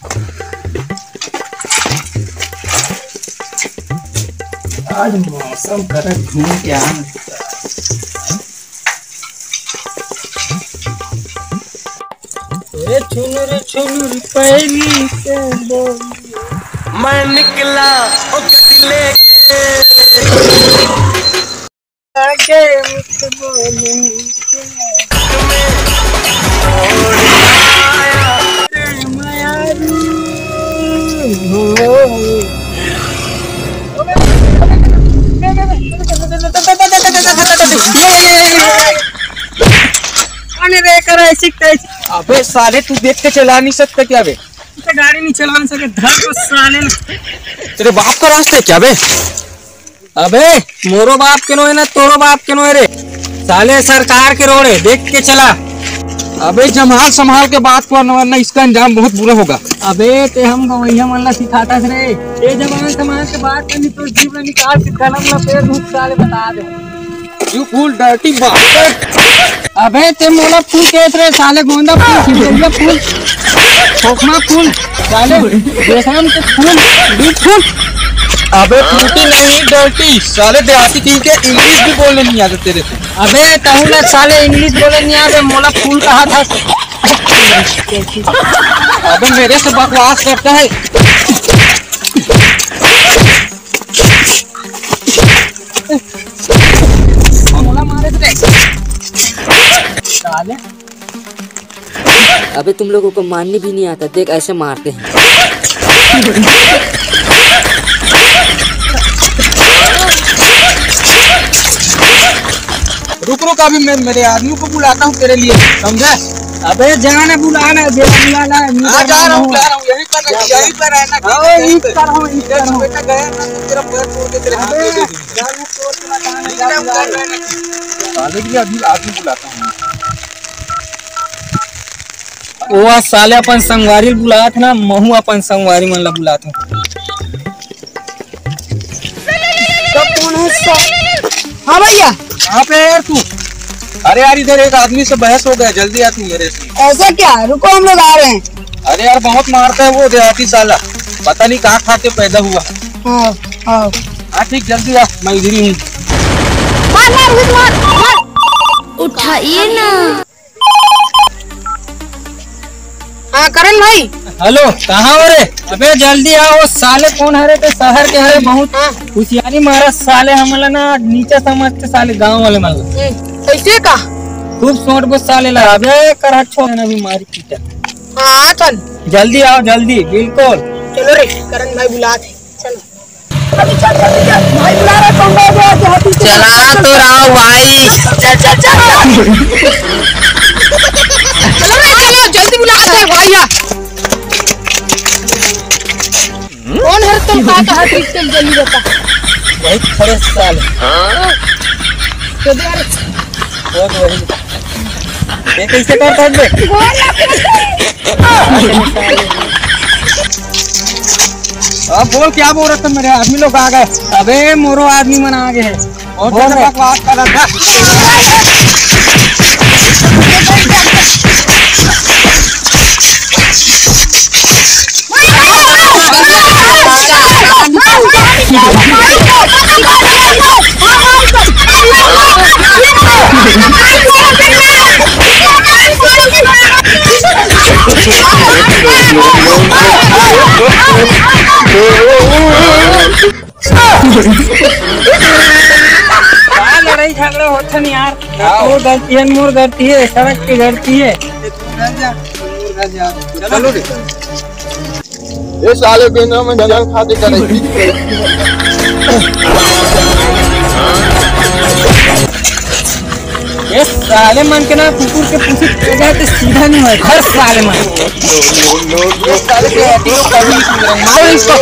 आज मौसम कर घूम के आ छुनुर पहली से मैं निकला ओ गति लेके आगे मुझसे बोलूं अबे साले तू देख के चला नहीं सकता क्या बे? गाड़ी नहीं चला सके धर को साले तेरे बाप का रास्ता है क्या बे? अबे मोरो बाप के नो है ना तोरो बाप के नो है रे साले सरकार के रोड है देख के चला। अबे जमाल संभाल के बात कर वरना इसका अंजाम बहुत बुरा होगा। अबे ते हम गवैया मन ला सिखाता रे ए जमाल समाज के बात करनी तो जीव निकाल के कलम ला पेड़ धूप साले बता दे। You fool dirty bastard. अबे ते मोला फूल कहत रे साले गोंदा फूल खिलौना फूल खोखमा फूल साले बेशरम के फूल बीट फूल। अबे फ्रूटी नहीं डर्टी साले देहाती की के इंग्लिश भी बोलने नहीं आता तेरे से। अबे तहु ना साले इंग्लिश बोले नहीं आते मोला फूल कहा था। अबे मेरे से बकवास करता है। मोला मारे थे साले। अबे तुम लोगों को मारने भी नहीं आता देख ऐसे मारते हैं। रुक रुक अभी मैं मेरे आदमी को बुलाता हूँ तेरे लिए समझा। अबे जाना बुलाना बुलाना आ जा रहा हूँ यहीं पर रहना। बेटा गया ना तो तेरा पैर तोड़ के तेरे हाथ में दे दूंगा। अभी आदमी बुलाता हूँ। वो साले अपन संगवारी बुलात ना महू अपन संगवारी मन ला बुलात हूँ। कौन है? हाँ भैया कहाँ पे यार तू? अरे यार इधर एक आदमी से बहस हो गया जल्दी आ तू मेरे से। ऐसा क्या रुको हम लोग आ रहे हैं। अरे यार बहुत मारता है वो देहाती साला पता नहीं कहाँ खा के पैदा हुआ। हाँ ठीक जल्दी आ मैं इधर ही हूँ। उठाइए ना। हाँ करण भाई। हेलो कहाँ हो रे? अबे जल्दी आओ साले कौन हरे ते शहर के हरे बहुत होशियारी मारा साले हमला ना नीचे समझते साले गांव वाले मन ऐसे का खूब सोट बस साले ला। अबे कर छोड़ भी मारी पीटा। हाँ चल जल्दी आओ जल्दी बिल्कुल। चलो रे करण भाई बुलाते चलो। भाई बुला रहा चला तो रहा भाई। चलो जल्दी बुलाते हैं भैया। कौन है तुम कहा जल्दी बता। वही खड़े साले कैसे करता है अब बोल क्या बोल रहा था? मेरे आदमी लोग आ गए। अबे मोरो आदमी मन आ गए हैं और बकवास कर रहा था। लड़ाई झगड़ा होता नहीं यार। वो गलती है मोर गलती है सड़क की गलती है। चलो रे ये साले के नाम जंग खाते करेगी। ये साले मन के ना कुकुर के पूछी जाए तो सीधा नहीं है हर साले मन। साले के मारो इसको।